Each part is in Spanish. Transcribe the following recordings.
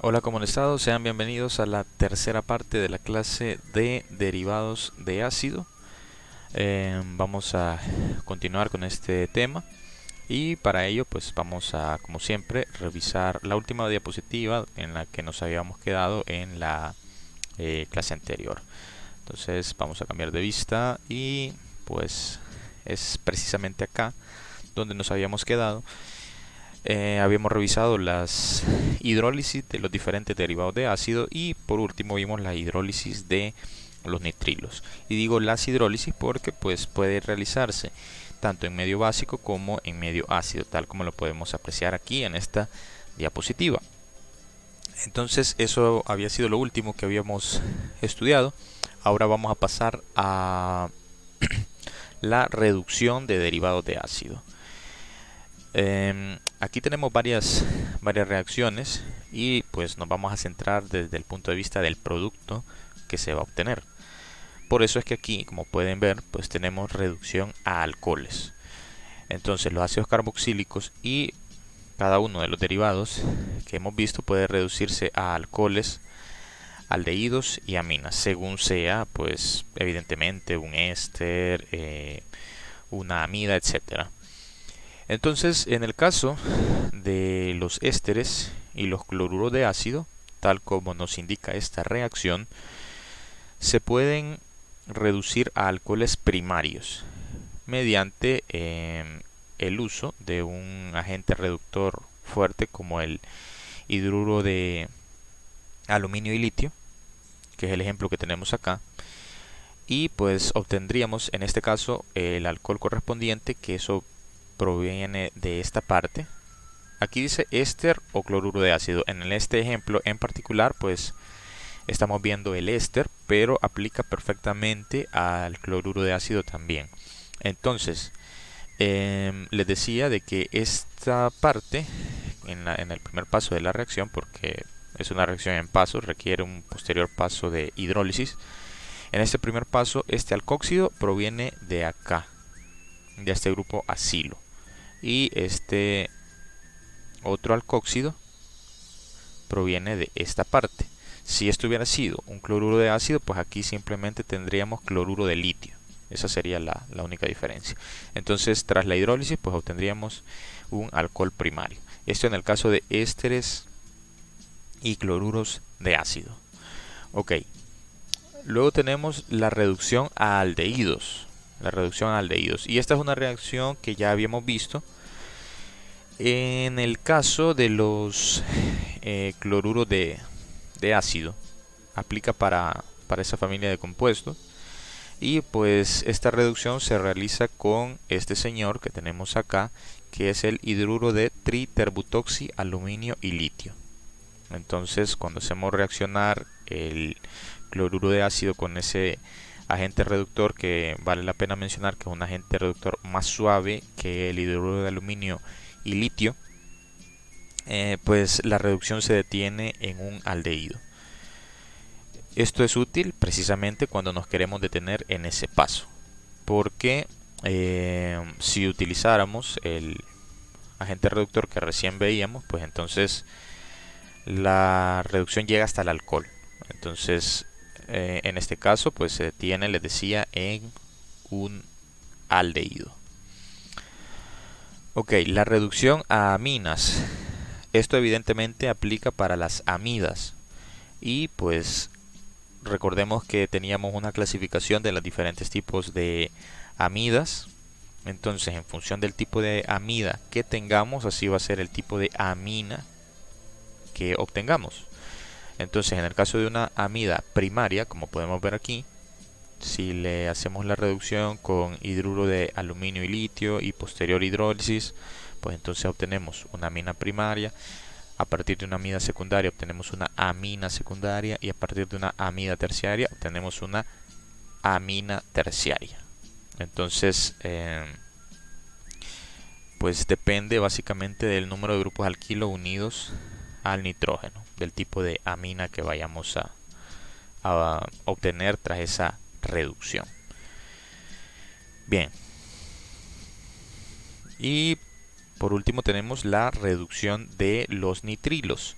Hola, ¿cómo han estado? Sean bienvenidos a la tercera parte de la clase de derivados de ácido. Vamos a continuar con este tema y para ello pues vamos a, como siempre, revisar la última diapositiva en la que nos habíamos quedado en la clase anterior. Entonces vamos a cambiar de vista y pues es precisamente acá donde nos habíamos quedado. Habíamos revisado las hidrólisis de los diferentes derivados de ácido y por último vimos la hidrólisis de los nitrilos. Y digo las hidrólisis porque pues puede realizarse tanto en medio básico como en medio ácido, tal como lo podemos apreciar aquí en esta diapositiva. Entonces eso había sido lo último que habíamos estudiado. Ahora vamos a pasar a la reducción de derivados de ácido. Aquí tenemos varias reacciones y pues nos vamos a centrar desde el punto de vista del producto que se va a obtener. Por eso es que aquí, como pueden ver, pues tenemos reducción a alcoholes. Entonces los ácidos carboxílicos y cada uno de los derivados que hemos visto puede reducirse a alcoholes, aldehídos y aminas, según sea, pues evidentemente un éster, una amida, etcétera. Entonces, en el caso de los ésteres y los cloruros de ácido, tal como nos indica esta reacción, se pueden reducir a alcoholes primarios mediante el uso de un agente reductor fuerte como el hidruro de aluminio y litio, que es el ejemplo que tenemos acá, y pues obtendríamos en este caso el alcohol correspondiente, que eso proviene de esta parte. Aquí dice éster o cloruro de ácido. En este ejemplo en particular pues estamos viendo el éster, pero aplica perfectamente al cloruro de ácido también. Entonces les decía de que esta parte en el primer paso de la reacción, porque es una reacción en paso, requiere un posterior paso de hidrólisis. En este primer paso, este alcóxido proviene de acá, de este grupo acilo, y este otro alcóxido proviene de esta parte. Si esto hubiera sido un cloruro de ácido, pues aquí simplemente tendríamos cloruro de litio. Esa sería la única diferencia. Entonces, tras la hidrólisis, pues obtendríamos un alcohol primario. Esto en el caso de ésteres y cloruros de ácido. Ok. Luego tenemos la reducción a aldehídos. La reducción a aldehídos. Y esta es una reacción que ya habíamos visto en el caso de los cloruros de ácido. Aplica para esa familia de compuestos. Y pues esta reducción se realiza con este señor que tenemos acá, que es el hidruro de triterbutoxi, aluminio y litio. Entonces, cuando hacemos reaccionar el cloruro de ácido con ese agente reductor, que vale la pena mencionar que es un agente reductor más suave que el hidruro de aluminio y litio, pues la reducción se detiene en un aldehído. Esto es útil precisamente cuando nos queremos detener en ese paso, porque si utilizáramos el agente reductor que recién veíamos, pues entonces la reducción llega hasta el alcohol. Entonces, en este caso, pues se detiene, les decía, en un aldehído. Ok, la reducción a aminas. Esto evidentemente aplica para las amidas. Y pues recordemos que teníamos una clasificación de los diferentes tipos de amidas. Entonces, en función del tipo de amida que tengamos, así va a ser el tipo de amina que obtengamos. Entonces, en el caso de una amida primaria, como podemos ver aquí, si le hacemos la reducción con hidruro de aluminio y litio y posterior hidrólisis, pues entonces obtenemos una amina primaria. A partir de una amida secundaria obtenemos una amina secundaria y a partir de una amida terciaria obtenemos una amina terciaria. Entonces, pues depende básicamente del número de grupos alquilo unidos al nitrógeno, del tipo de amina que vayamos a obtener tras esa reducción. Bien, y por último tenemos la reducción de los nitrilos.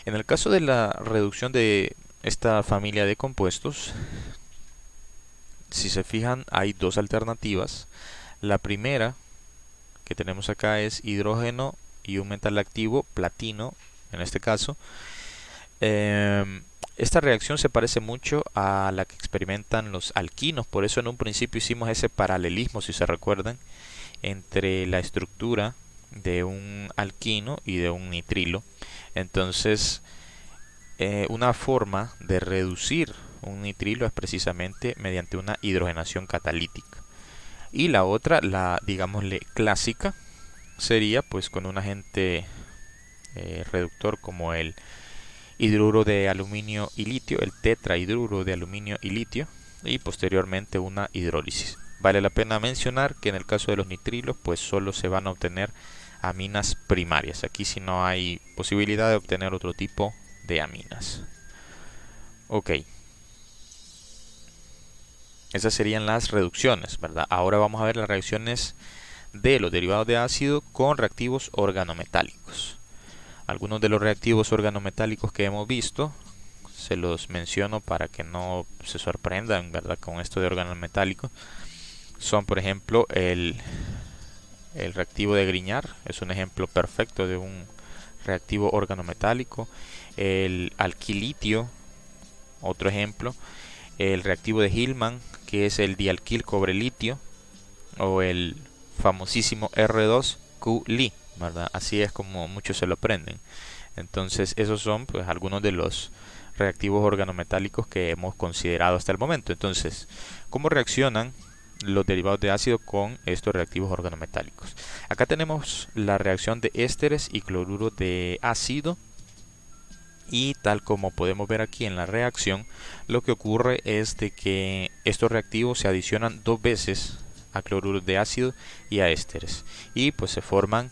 En el caso de la reducción de esta familia de compuestos, si se fijan, hay dos alternativas. La primera que tenemos acá es hidrógeno y un metal activo, platino en este caso. Esta reacción se parece mucho a la que experimentan los alquinos, por eso en un principio hicimos ese paralelismo, si se recuerdan, entre la estructura de un alquino y de un nitrilo. Entonces, una forma de reducir un nitrilo es precisamente mediante una hidrogenación catalítica. Y la otra, la digámosle clásica, sería pues con un agente reductor como el hidruro de aluminio y litio, el tetrahidruro de aluminio y litio, y posteriormente una hidrólisis. Vale la pena mencionar que en el caso de los nitrilos pues solo se van a obtener aminas primarias. Aquí sí no hay posibilidad de obtener otro tipo de aminas. Ok. Esas serían las reducciones, ¿verdad? Ahora vamos a ver las reacciones de los derivados de ácido con reactivos organometálicos. Algunos de los reactivos organometálicos que hemos visto, se los menciono para que no se sorprendan, ¿verdad?, con esto de organometálico. Son, por ejemplo, el reactivo de Grignard, es un ejemplo perfecto de un reactivo organometálico. El alquilitio, otro ejemplo. El reactivo de Hillman, que es el dialquil cobre-litio, o el famosísimo R2Q-Li, ¿verdad? Así es como muchos se lo aprenden. Entonces esos son pues algunos de los reactivos organometálicos que hemos considerado hasta el momento. Entonces, ¿cómo reaccionan los derivados de ácido con estos reactivos organometálicos? Acá tenemos la reacción de ésteres y cloruro de ácido. Y tal como podemos ver aquí en la reacción, lo que ocurre es de que estos reactivos se adicionan dos veces a cloruro de ácido y a ésteres. Y pues se forman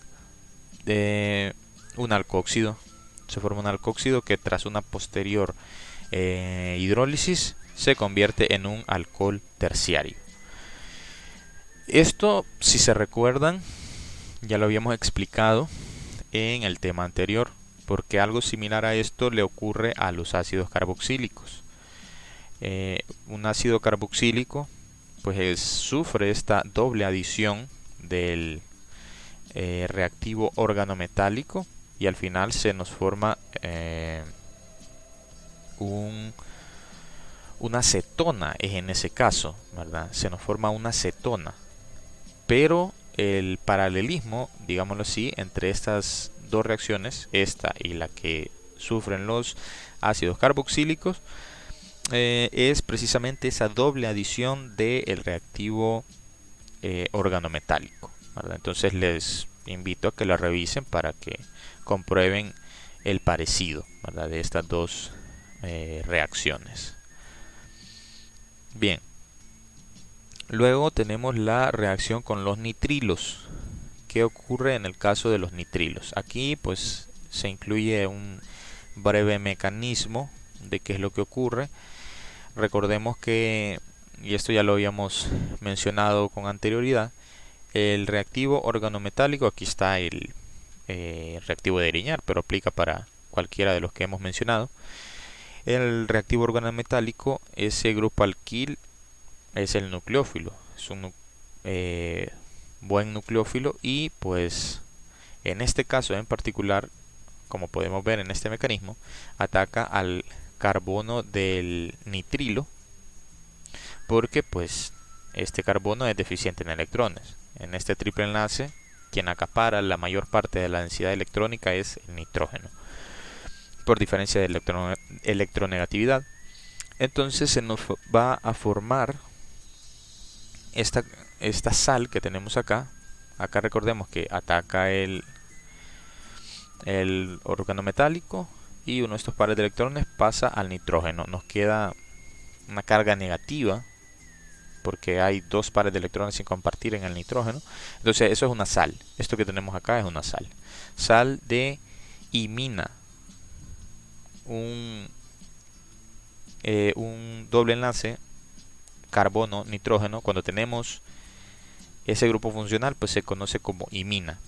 un alcóxido. Se forma un alcóxido que tras una posterior hidrólisis se convierte en un alcohol terciario. Esto, si se recuerdan, ya lo habíamos explicado en el tema anterior, porque algo similar a esto le ocurre a los ácidos carboxílicos. Un ácido carboxílico pues sufre esta doble adición del reactivo organometálico y al final se nos forma una cetona, es en ese caso, ¿verdad? Se nos forma una cetona, pero el paralelismo, digámoslo así, entre estas dos reacciones, esta y la que sufren los ácidos carboxílicos, es precisamente esa doble adición del reactivo organometálico, ¿verdad? Entonces les invito a que la revisen para que comprueben el parecido, ¿verdad?, de estas dos reacciones. Bien, luego tenemos la reacción con los nitrilos. ¿Qué ocurre en el caso de los nitrilos? Aquí pues se incluye un breve mecanismo de qué es lo que ocurre. Recordemos que, y esto ya lo habíamos mencionado con anterioridad, el reactivo organometálico, aquí está el reactivo de Grignard, pero aplica para cualquiera de los que hemos mencionado. El reactivo organometálico, ese grupo alquil es el nucleófilo, es un buen nucleófilo y pues en este caso en particular, como podemos ver en este mecanismo, ataca al carbono del nitrilo porque pues este carbono es deficiente en electrones. En este triple enlace, quien acapara la mayor parte de la densidad electrónica es el nitrógeno, por diferencia de electronegatividad. Entonces se nos va a formar esta sal que tenemos acá. Acá recordemos que ataca el organometálico y uno de estos pares de electrones pasa al nitrógeno. Nos queda una carga negativa porque hay dos pares de electrones sin compartir en el nitrógeno. Entonces eso es una sal. Esto que tenemos acá es una sal. Sal de imina. Un doble enlace carbono-nitrógeno. Cuando tenemos ese grupo funcional pues se conoce como imina.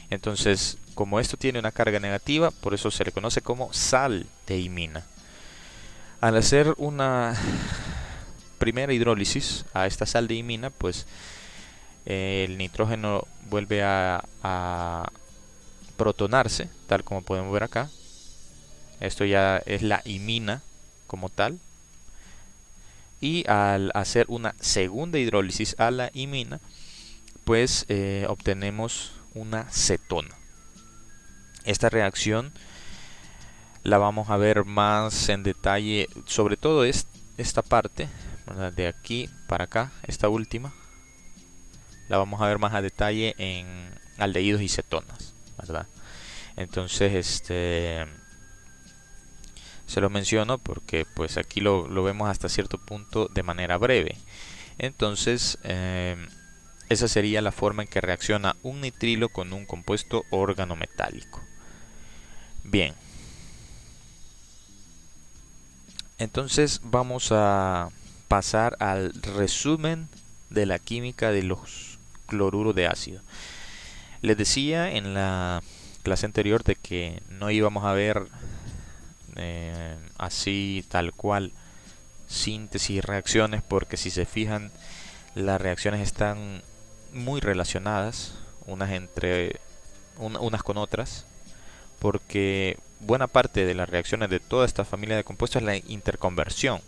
Entonces, como esto tiene una carga negativa, por eso se le conoce como sal de imina. Al hacer una primera hidrólisis a esta sal de imina, pues el nitrógeno vuelve a protonarse, tal como podemos ver acá. Esto ya es la imina como tal. Y al hacer una segunda hidrólisis a la imina, pues obtenemos una cetona. Esta reacción la vamos a ver más en detalle, sobre todo esta parte, ¿verdad? De aquí para acá, esta última, la vamos a ver más a detalle en aldehídos y cetonas, ¿verdad? Entonces, se lo menciono porque pues aquí lo vemos hasta cierto punto de manera breve. Entonces, esa sería la forma en que reacciona un nitrilo con un compuesto organometálico. Bien. Entonces vamos a pasar al resumen de la química de los cloruros de ácido. Les decía en la clase anterior de que no íbamos a ver así tal cual síntesis y reacciones, porque si se fijan las reacciones están muy relacionadas unas con otras, porque buena parte de las reacciones de toda esta familia de compuestos es la interconversión.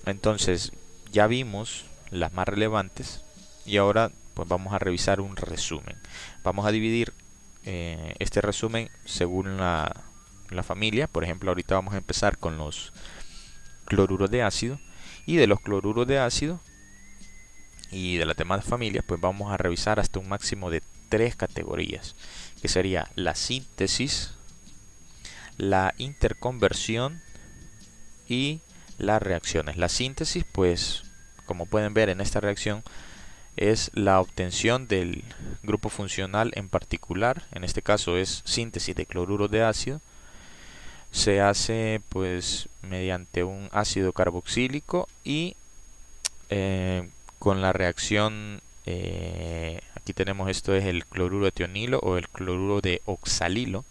Entonces ya vimos las más relevantes y ahora pues vamos a revisar un resumen. Vamos a dividir este resumen según la familia. Por ejemplo, ahorita vamos a empezar con los cloruros de ácido, y de los cloruros de ácido y de las demás familias pues vamos a revisar hasta un máximo de 3 categorías, que sería la síntesis, la interconversión y las reacciones. La síntesis, pues como pueden ver en esta reacción, es la obtención del grupo funcional en particular. En este caso es síntesis de cloruro de ácido. Se hace pues mediante un ácido carboxílico y con la reacción, aquí tenemos, esto es el cloruro de tionilo o el cloruro de oxalilo,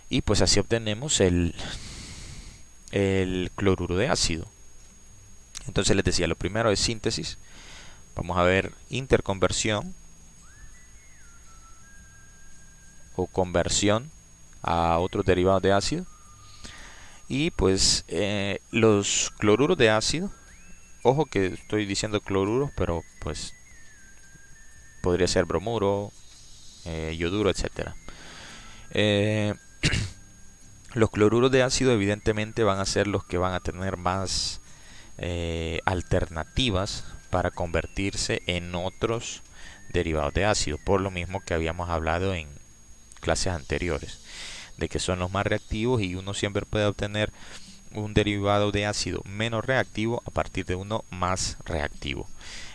y pues así obtenemos el cloruro de ácido. Entonces les decía, lo primero es síntesis. Vamos a ver interconversión o conversión a otros derivados de ácido. Y pues los cloruros de ácido, ojo que estoy diciendo cloruros, pero pues podría ser bromuro, yoduro, etcétera. Los cloruros de ácido evidentemente van a ser los que van a tener más alternativas para convertirse en otros derivados de ácido, por lo mismo que habíamos hablado en clases anteriores, de que son los más reactivos y uno siempre puede obtener un derivado de ácido menos reactivo a partir de uno más reactivo.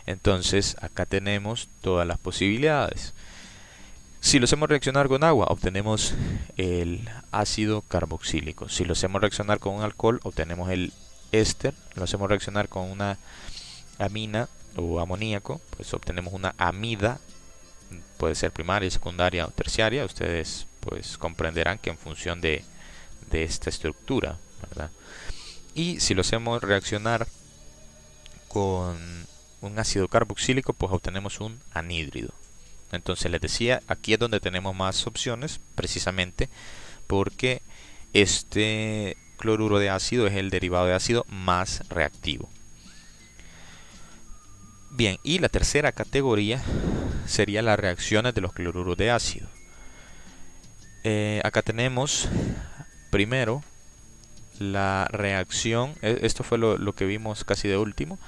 Entonces acá tenemos todas las posibilidades. Si lo hacemos reaccionar con agua, obtenemos el ácido carboxílico. Si lo hacemos reaccionar con un alcohol, obtenemos el éster. Lo hacemos reaccionar con una amina o amoníaco, pues obtenemos una amida. Puede ser primaria, secundaria o terciaria. Ustedes pues comprenderán que en función de esta estructura, ¿verdad? Y si lo hacemos reaccionar con un ácido carboxílico, pues obtenemos un anhídrido. Entonces les decía, aquí es donde tenemos más opciones, precisamente porque este cloruro de ácido es el derivado de ácido más reactivo. Bien, y la tercera categoría sería las reacciones de los cloruros de ácido. Acá tenemos primero la reacción, esto fue lo que vimos casi de último,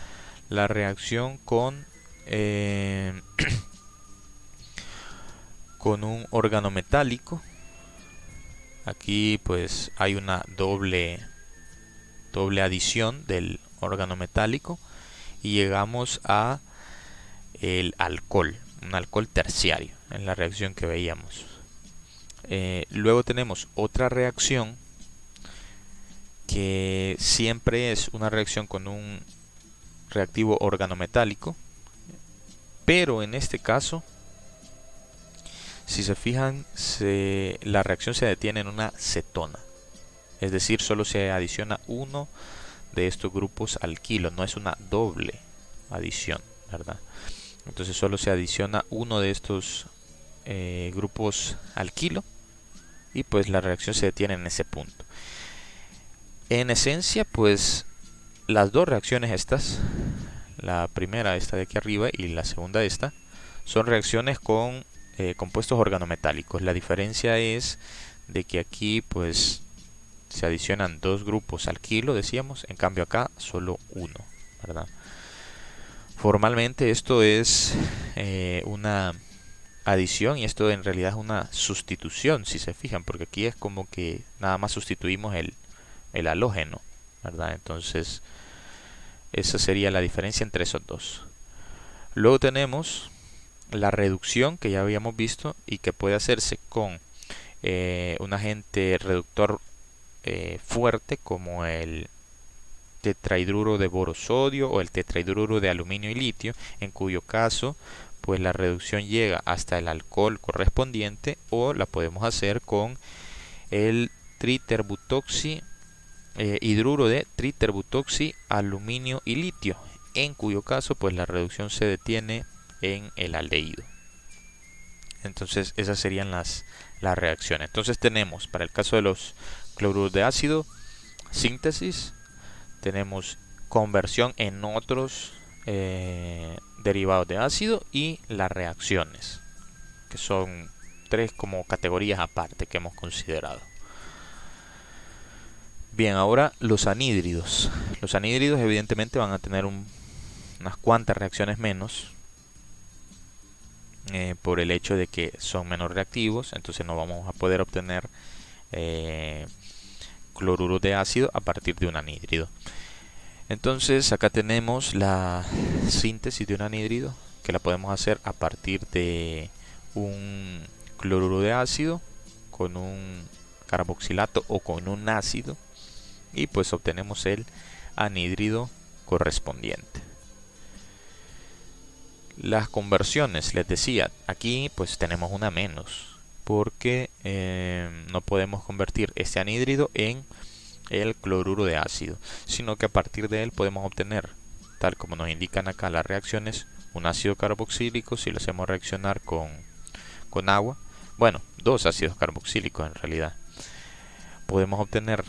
la reacción con con un órgano metálico. Aquí pues hay una doble adición del órgano metálico y llegamos a el alcohol, un alcohol terciario en la reacción que veíamos. Luego tenemos otra reacción que siempre es una reacción con un reactivo organometálico, pero en este caso Si se fijan, la reacción se detiene en una cetona, es decir, solo se adiciona uno de estos grupos alquilo, no es una doble adición, ¿verdad? Entonces solo se adiciona uno de estos grupos alquilo y pues la reacción se detiene en ese punto. En esencia, pues las dos reacciones estas, la primera esta de aquí arriba y la segunda esta, son reacciones con compuestos organometálicos. La diferencia es de que aquí pues se adicionan dos grupos alquilo, decíamos, en cambio acá solo uno, ¿verdad? Formalmente esto es una adición y esto en realidad es una sustitución, si se fijan, porque aquí es como que nada más sustituimos el halógeno, ¿verdad? Entonces esa sería la diferencia entre esos dos. Luego tenemos la reducción que ya habíamos visto y que puede hacerse con un agente reductor fuerte como el tetrahidruro de borosodio o el tetrahidruro de aluminio y litio, en cuyo caso pues la reducción llega hasta el alcohol correspondiente, o la podemos hacer con el triterbutoxi hidruro de triterbutoxi, aluminio y litio, en cuyo caso pues la reducción se detiene en el aldehído. Entonces esas serían las reacciones. Entonces tenemos para el caso de los cloruros de ácido, síntesis, tenemos conversión en otros derivados de ácido y las reacciones, que son tres como categorías aparte que hemos considerado. Bien, ahora los anhídridos. Los anhídridos evidentemente van a tener unas cuantas reacciones menos por el hecho de que son menos reactivos, entonces no vamos a poder obtener cloruros de ácido a partir de un anhídrido. Entonces acá tenemos la síntesis de un anhídrido, que la podemos hacer a partir de un cloruro de ácido con un carboxilato o con un ácido, y pues obtenemos el anhídrido correspondiente. Las conversiones, les decía, aquí pues tenemos una menos, porque no podemos convertir este anhídrido en el cloruro de ácido, sino que a partir de él podemos obtener, tal como nos indican acá las reacciones, un ácido carboxílico si lo hacemos reaccionar con agua. Bueno, dos ácidos carboxílicos en realidad. Podemos obtener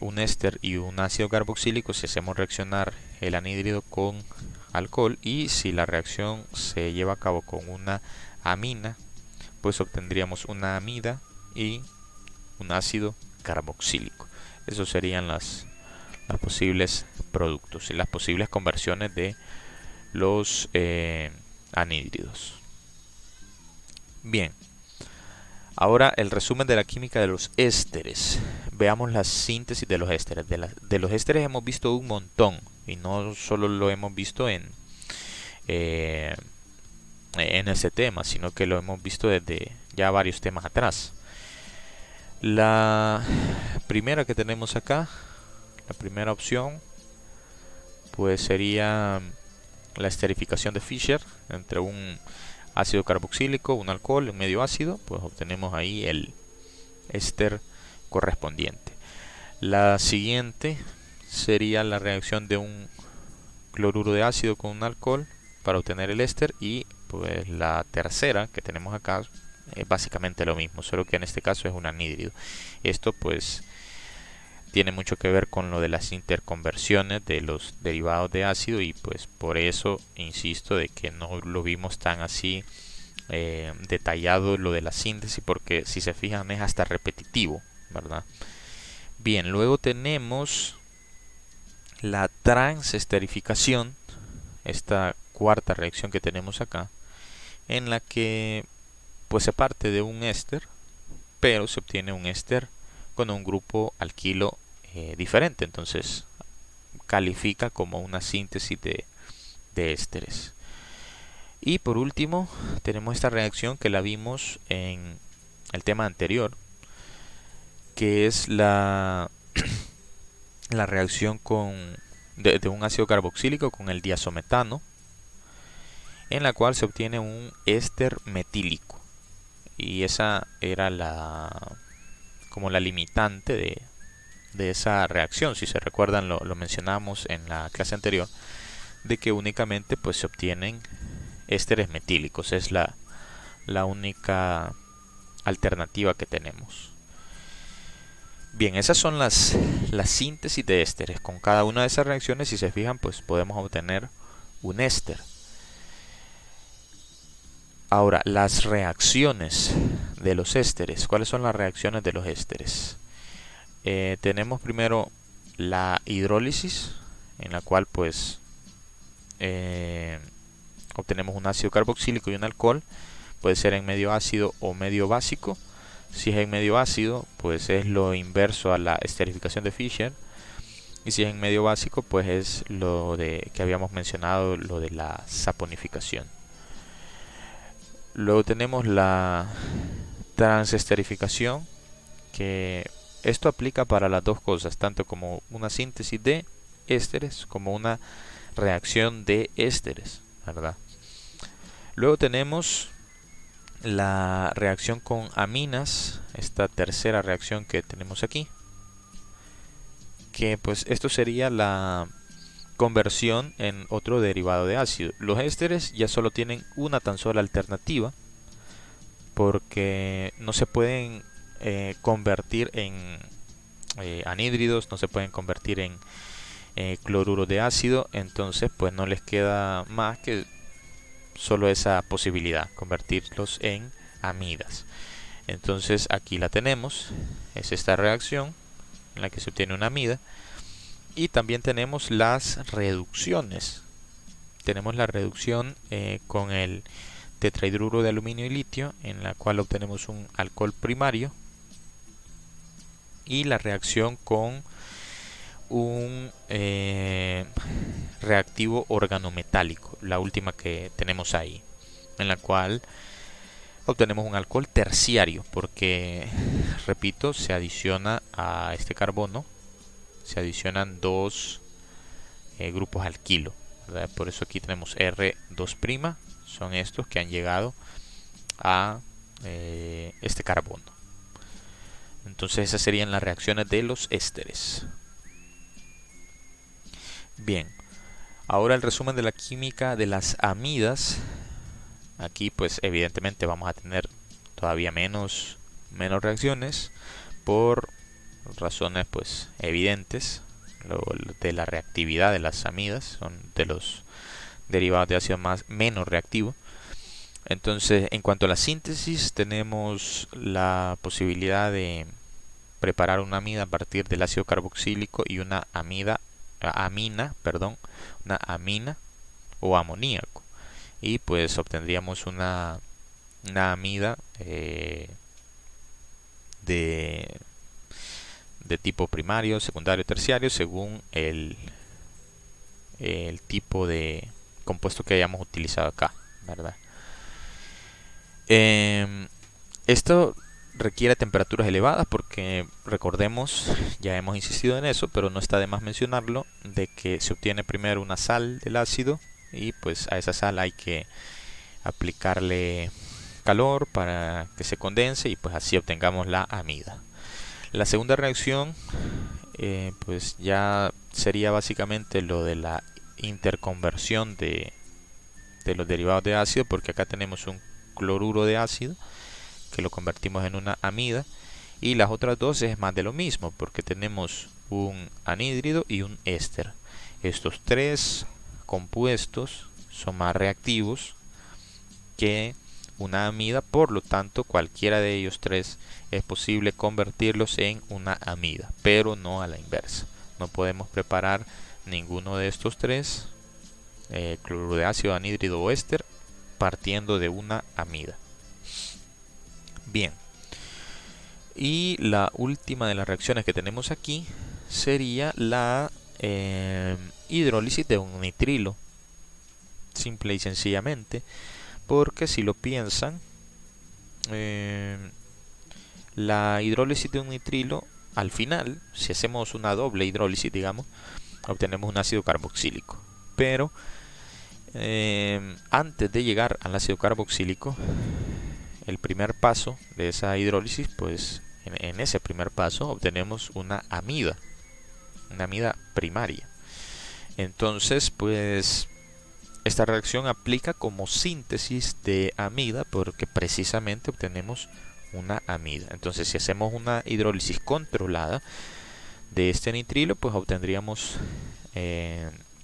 un éster y un ácido carboxílico si hacemos reaccionar el anhídrido con alcohol, y si la reacción se lleva a cabo con una amina, pues obtendríamos una amida y un ácido carboxílico. Esos serían los posibles productos y las posibles conversiones de los anhídridos. Bien, ahora el resumen de la química de los ésteres. Veamos la síntesis de los ésteres. De los ésteres hemos visto un montón, y no solo lo hemos visto en este tema, sino que lo hemos visto desde ya varios temas atrás. La primera que tenemos acá, la primera opción, pues sería la esterificación de Fischer entre un ácido carboxílico, un alcohol, un medio ácido, pues obtenemos ahí el éster correspondiente. La siguiente sería la reacción de un cloruro de ácido con un alcohol para obtener el éster, y pues la tercera que tenemos acá es básicamente lo mismo, solo que en este caso es un anhídrido. Esto pues tiene mucho que ver con lo de las interconversiones de los derivados de ácido, y pues por eso insisto de que no lo vimos tan así detallado lo de la síntesis, porque si se fijan es hasta repetitivo, ¿verdad? Bien, luego tenemos la transesterificación, esta cuarta reacción que tenemos acá, en la que pues se parte de un éster, pero se obtiene un éster con un grupo alquilo diferente, entonces califica como una síntesis de ésteres. Y por último tenemos esta reacción que la vimos en el tema anterior, que es la reacción de un ácido carboxílico con el diazometano, en la cual se obtiene un éster metílico. y esa era como la limitante de esa reacción. Si se recuerdan, lo mencionamos en la clase anterior, de que únicamente pues se obtienen ésteres metílicos. Es la única alternativa que tenemos. Bien, esas son las síntesis de ésteres. Con cada una de esas reacciones, si se fijan, pues podemos obtener un éster. Ahora, las reacciones de los ésteres. ¿Cuáles son las reacciones de los ésteres? Tenemos primero la hidrólisis, en la cual pues obtenemos un ácido carboxílico y un alcohol. Puede ser en medio ácido o medio básico. Si es en medio ácido, pues es lo inverso a la esterificación de Fischer. Y si es en medio básico, pues es lo que habíamos mencionado, lo de la saponificación. Luego tenemos la transesterificación, que esto aplica para las dos cosas, tanto como una síntesis de ésteres como una reacción de ésteres, ¿verdad? Luego tenemos la reacción con aminas, esta tercera reacción que tenemos aquí, que pues esto sería la conversión en otro derivado de ácido. Los ésteres ya solo tienen una tan sola alternativa, porque no se pueden convertir en anhídridos, no se pueden convertir en cloruro de ácido, entonces pues no les queda más que solo esa posibilidad, convertirlos en amidas. Entonces aquí la tenemos, es esta reacción en la que se obtiene una amida. Y también tenemos las reducciones. Tenemos la reducción con el tetrahidruro de aluminio y litio, en la cual obtenemos un alcohol primario, y la reacción con un reactivo organometálico, la última que tenemos ahí, en la cual obtenemos un alcohol terciario, porque, repito, se adiciona a este carbono, se adicionan dos grupos alquilo, ¿verdad? Por eso aquí tenemos R2', son estos que han llegado a este carbono. Entonces esas serían las reacciones de los ésteres. Bien, ahora el resumen de la química de las amidas. Aquí pues evidentemente vamos a tener todavía menos reacciones por razones pues evidentes. De la reactividad de las amidas, son de los derivados de ácido menos reactivos. Entonces, en cuanto a la síntesis, tenemos la posibilidad de preparar una amida a partir del ácido carboxílico y una amina o amoníaco, y pues obtendríamos una amida de tipo primario, secundario, terciario, según el tipo de compuesto que hayamos utilizado acá, ¿verdad? Esto requiere temperaturas elevadas, porque recordemos, ya hemos insistido en eso, pero no está de más mencionarlo, de que se obtiene primero una sal del ácido, y pues a esa sal hay que aplicarle calor para que se condense, y pues así obtengamos la amida. La segunda reacción pues ya sería básicamente lo de la interconversión de los derivados de ácido, porque acá tenemos un cloruro de ácido que lo convertimos en una amida, y las otras dos es más de lo mismo, porque tenemos un anhídrido y un éster. Estos tres compuestos son más reactivos que una amida, por lo tanto cualquiera de ellos tres es posible convertirlos en una amida, pero no a la inversa. No podemos preparar ninguno de estos tres, cloruro de ácido, anhídrido o éster, partiendo de una amida. Bien, y la última de las reacciones que tenemos aquí sería la hidrólisis de un nitrilo, simple y sencillamente, porque si lo piensan, la hidrólisis de un nitrilo, al final, si hacemos una doble hidrólisis, digamos, obtenemos un ácido carboxílico. Pero antes de llegar al ácido carboxílico, el primer paso de esa hidrólisis, pues en ese primer paso obtenemos una amida primaria. Entonces, pues esta reacción aplica como síntesis de amida porque precisamente obtenemos una amida. Entonces, si hacemos una hidrólisis controlada de este nitrilo, pues obtendríamos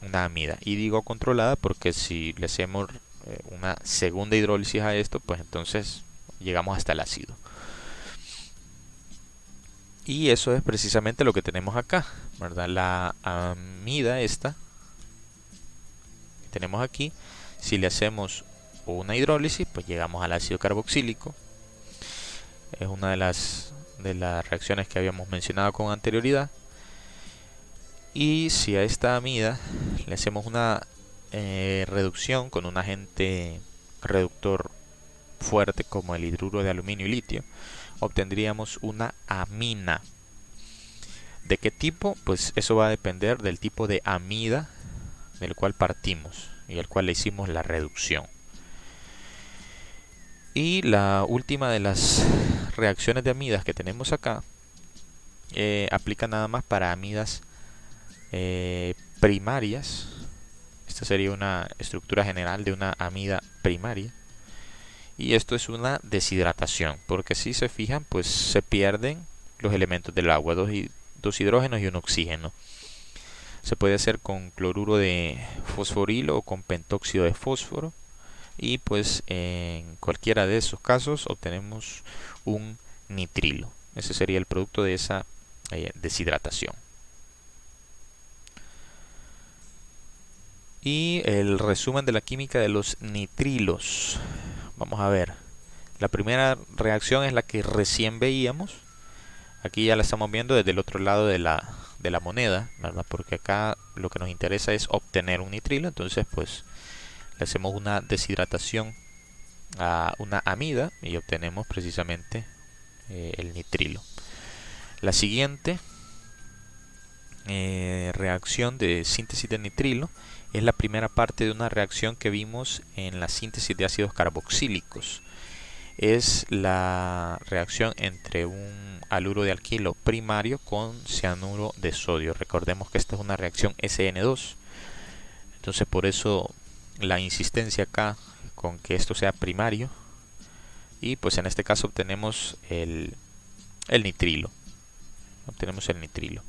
una amida. Y digo controlada porque si le hacemos una segunda hidrólisis a esto, pues entonces llegamos hasta el ácido. Y eso es precisamente lo que tenemos acá, ¿verdad? La amida esta que tenemos aquí, si le hacemos una hidrólisis, pues llegamos al ácido carboxílico. Es una de las reacciones que habíamos mencionado con anterioridad. Y si a esta amida le hacemos una reducción con un agente reductor fuerte como el hidruro de aluminio y litio, obtendríamos una amina. ¿De qué tipo? Pues eso va a depender del tipo de amida del cual partimos y al cual le hicimos la reducción. Y la última de las reacciones de amidas que tenemos acá aplica nada más para amidas primarias. Esta sería una estructura general de una amida primaria. Y esto es una deshidratación, porque si se fijan, pues se pierden los elementos del agua, dos hidrógenos y un oxígeno. Se puede hacer con cloruro de fosforilo o con pentóxido de fósforo. Y pues en cualquiera de esos casos obtenemos un nitrilo. Ese sería el producto de esa deshidratación. Y el resumen de la química de los nitrilos. Vamos a ver. La primera reacción es la que recién veíamos. Aquí ya la estamos viendo desde el otro lado de la moneda, ¿verdad? Porque acá lo que nos interesa es obtener un nitrilo. Entonces pues le hacemos una deshidratación a una amida y obtenemos precisamente el nitrilo. La siguiente reacción de síntesis de nitrilo es la primera parte de una reacción que vimos en la síntesis de ácidos carboxílicos. Es la reacción entre un haluro de alquilo primario con cianuro de sodio. Recordemos que esta es una reacción SN2. Entonces por eso la insistencia acá con que esto sea primario. Y pues en este caso obtenemos el nitrilo. Obtenemos el nitrilo.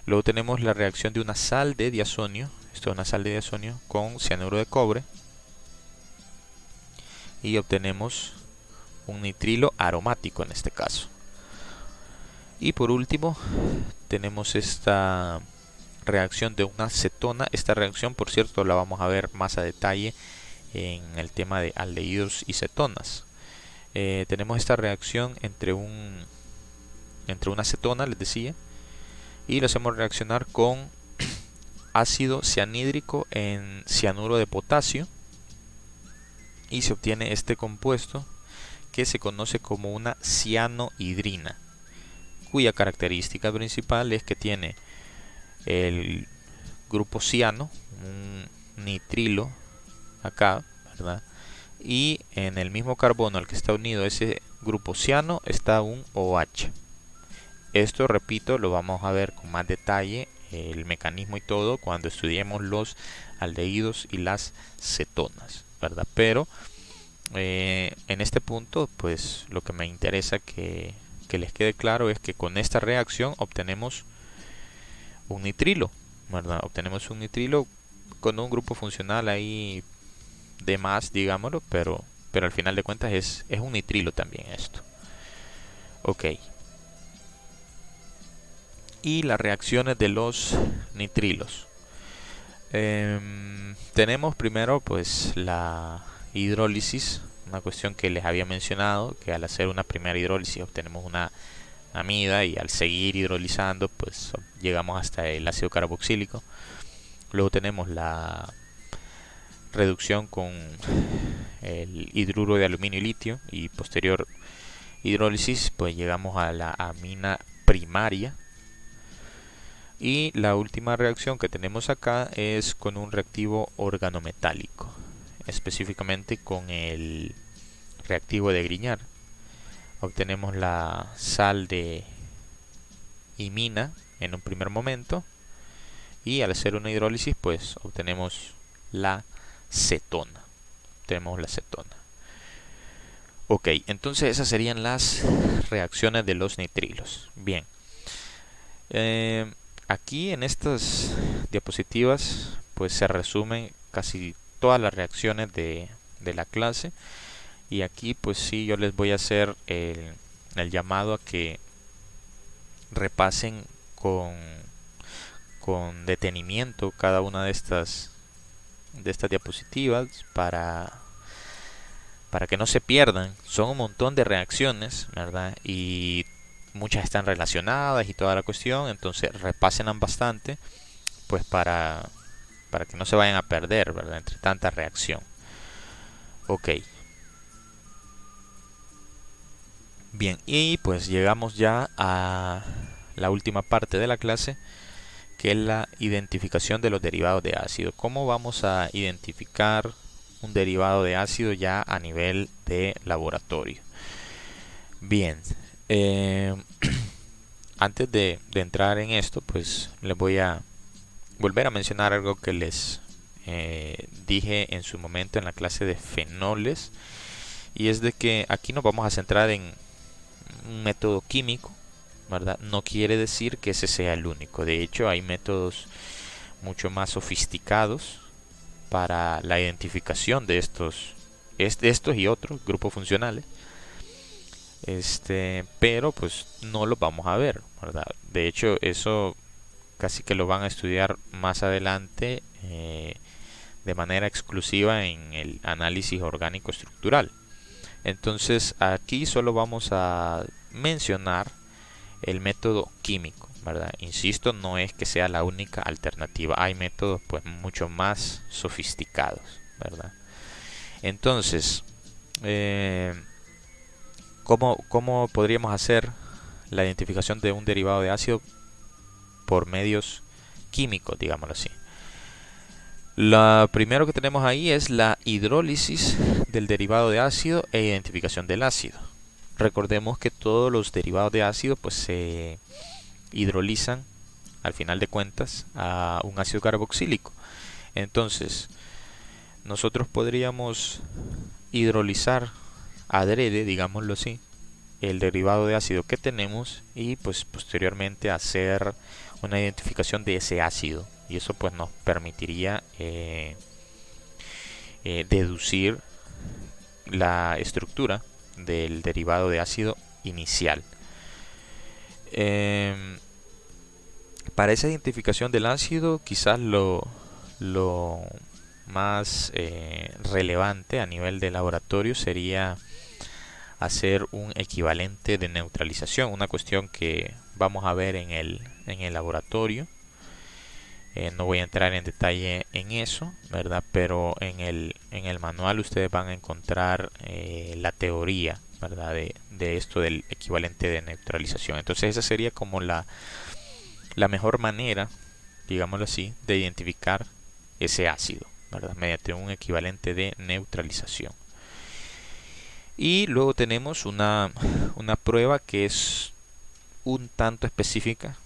Luego tenemos la reacción de una sal de diazonio. Esto es una sal de diazonio con cianuro de cobre. Y obtenemos un nitrilo aromático en este caso. Y por último tenemos esta reacción de una cetona. Esta reacción, por cierto, la vamos a ver más a detalle en el tema de aldehídos y cetonas. Tenemos esta reacción entre una cetona, les decía, y lo hacemos reaccionar con ácido cianhídrico en cianuro de potasio y se obtiene este compuesto que se conoce como una cianohidrina, cuya característica principal es que tiene el grupo ciano, un nitrilo acá, ¿verdad? Y en el mismo carbono al que está unido ese grupo ciano está un OH. Esto, repito, lo vamos a ver con más detalle, el mecanismo y todo, cuando estudiemos los aldehídos y las cetonas, ¿verdad? Pero en este punto, pues lo que me interesa que les quede claro es que con esta reacción obtenemos un nitrilo, ¿verdad? Obtenemos un nitrilo con un grupo funcional ahí de más, digámoslo, pero al final de cuentas es un nitrilo también esto. Ok. Y las reacciones de los nitrilos. Tenemos primero pues la hidrólisis, una cuestión que les había mencionado, que al hacer una primera hidrólisis obtenemos una amida y al seguir hidrolizando pues llegamos hasta el ácido carboxílico. Luego tenemos la reducción con el hidruro de aluminio y litio y posterior hidrólisis pues llegamos a la amina primaria. Y la última reacción que tenemos acá es con un reactivo organometálico, específicamente con el reactivo de Grignard, obtenemos la sal de imina en un primer momento, y al hacer una hidrólisis pues obtenemos la cetona. Ok, entonces esas serían las reacciones de los nitrilos. Bien, aquí en estas diapositivas pues se resumen casi todas las reacciones de la clase, y aquí pues sí, yo les voy a hacer el llamado a que repasen con detenimiento cada una de estas diapositivas para que no se pierdan. Son un montón de reacciones, ¿verdad? Y muchas están relacionadas y toda la cuestión, entonces repásenlas bastante, pues para que no se vayan a perder, ¿verdad? Entre tanta reacción. Ok. Bien, y pues llegamos ya a la última parte de la clase, que es la identificación de los derivados de ácido. ¿Cómo vamos a identificar un derivado de ácido ya a nivel de laboratorio? Bien, antes de entrar en esto, pues les voy a volver a mencionar algo que les dije en su momento en la clase de fenoles, y es de que aquí nos vamos a centrar en un método químico, ¿verdad? No quiere decir que ese sea el único. De hecho, hay métodos mucho más sofisticados para la identificación de estos y otros grupos funcionales. Pero pues no los vamos a ver, ¿verdad? De hecho, eso casi que lo van a estudiar más adelante de manera exclusiva en el análisis orgánico estructural. Entonces aquí solo vamos a mencionar el método químico, ¿verdad? Insisto, no es que sea la única alternativa, hay métodos pues mucho más sofisticados, ¿verdad? Entonces, ¿cómo podríamos hacer la identificación de un derivado de ácido por medios químicos, digámoslo así? Lo primero que tenemos ahí es la hidrólisis del derivado de ácido e identificación del ácido. Recordemos que todos los derivados de ácido pues se hidrolizan al final de cuentas a un ácido carboxílico. Entonces nosotros podríamos hidrolizar adrede, digámoslo así, el derivado de ácido que tenemos, y pues posteriormente hacer una identificación de ese ácido, y eso pues nos permitiría deducir la estructura del derivado de ácido inicial. Para esa identificación del ácido, quizás lo más relevante a nivel de laboratorio sería hacer un equivalente de neutralización, una cuestión que vamos a ver en el laboratorio. No voy a entrar en detalle en eso, ¿verdad? Pero en el manual ustedes van a encontrar la teoría, ¿verdad? De esto del equivalente de neutralización. Entonces esa sería como la mejor manera, digámoslo así, de identificar ese ácido, ¿verdad? Mediante un equivalente de neutralización. Y luego tenemos una prueba que es un tanto específica,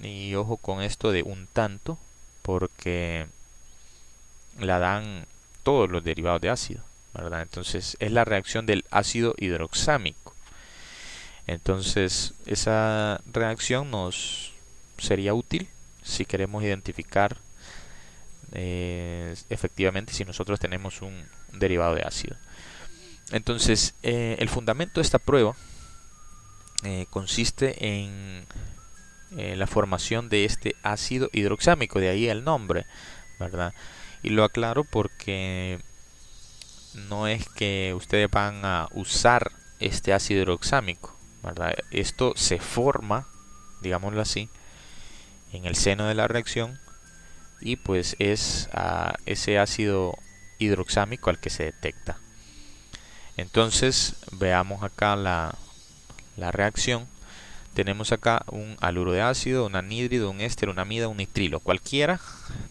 y ojo con esto de un tanto, porque la dan todos los derivados de ácido, ¿verdad? Entonces es la reacción del ácido hidroxámico. Entonces esa reacción nos sería útil si queremos identificar efectivamente si nosotros tenemos un derivado de ácido. Entonces el fundamento de esta prueba consiste en la formación de este ácido hidroxámico, de ahí el nombre, ¿verdad? Y lo aclaro porque no es que ustedes van a usar este ácido hidroxámico, ¿verdad? Esto se forma, digámoslo así, en el seno de la reacción, y pues es ese ácido hidroxámico al que se detecta. Entonces veamos acá la reacción. Tenemos acá un haluro de ácido, un anhídrido, un éster, una amida, un nitrilo, cualquiera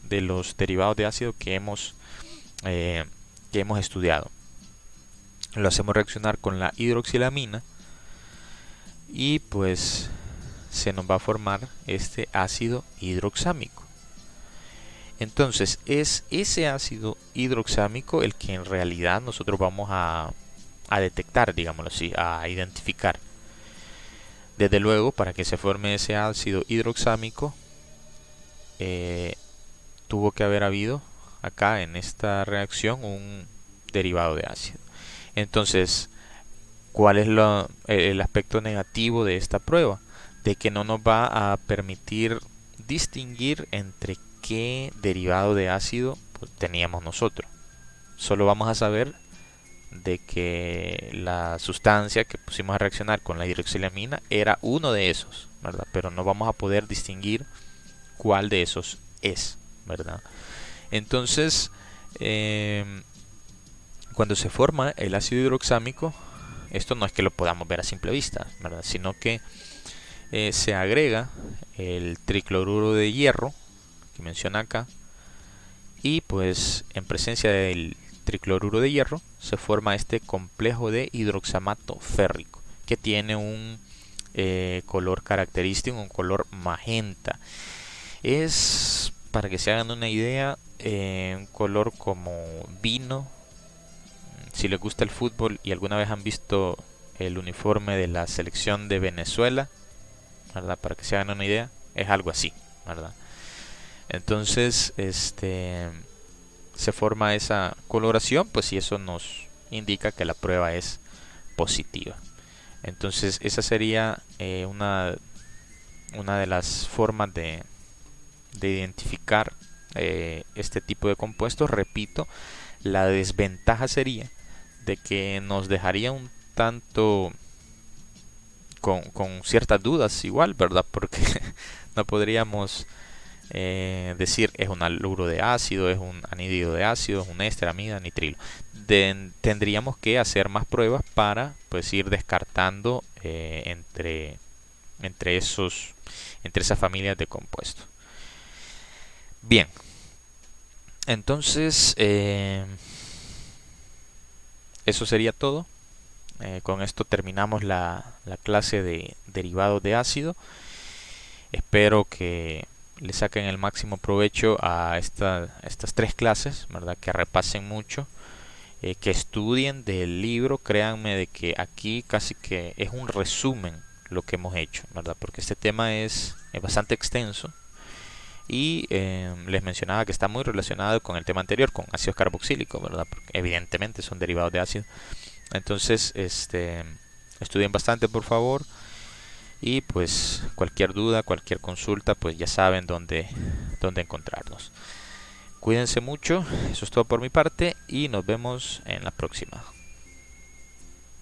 de los derivados de ácido que hemos estudiado. Lo hacemos reaccionar con la hidroxilamina, y pues se nos va a formar este ácido hidroxámico. Entonces es ese ácido hidroxámico el que en realidad nosotros vamos a detectar, digámoslo así, a identificar. Desde luego, para que se forme ese ácido hidroxámico, tuvo que haber habido acá en esta reacción un derivado de ácido. Entonces, ¿cuál es el aspecto negativo de esta prueba? De que no nos va a permitir distinguir entre qué derivado de ácido pues, teníamos nosotros. Solo vamos a saber de que la sustancia que pusimos a reaccionar con la hidroxilamina era uno de esos, ¿verdad? Pero no vamos a poder distinguir cuál de esos es, ¿verdad? Entonces, cuando se forma el ácido hidroxámico, esto no es que lo podamos ver a simple vista, ¿verdad? Sino que se agrega el tricloruro de hierro, que menciona acá, y pues en presencia del tricloruro de hierro se forma este complejo de hidroxamato férrico, que tiene un color característico, un color magenta. Es, para que se hagan una idea, un color como vino. Si les gusta el fútbol y alguna vez han visto el uniforme de la selección de Venezuela, ¿verdad? Para que se hagan una idea, es algo así, ¿verdad? Entonces, se forma esa coloración, pues y eso nos indica que la prueba es positiva. Entonces, esa sería una de las formas de identificar este tipo de compuestos. Repito, la desventaja sería de que nos dejaría un tanto con ciertas dudas igual, ¿verdad? Porque no podríamos decir es un haluro de ácido, es un anhídrido de ácido, es un éster, amida, nitrilo. Tendríamos que hacer más pruebas para pues ir descartando entre esas familias de compuestos. Bien, entonces eso sería todo. Con esto terminamos la clase de derivados de ácido. Espero que le saquen el máximo provecho a estas tres clases, ¿verdad? Que repasen mucho, que estudien del libro. Créanme de que aquí casi que es un resumen lo que hemos hecho, ¿verdad? Porque este tema es bastante extenso y les mencionaba que está muy relacionado con el tema anterior, con ácidos carboxílicos, ¿verdad? Porque evidentemente son derivados de ácido. Entonces, estudien bastante, por favor. Y pues cualquier duda, cualquier consulta, pues ya saben dónde encontrarnos. Cuídense mucho, eso es todo por mi parte y nos vemos en la próxima.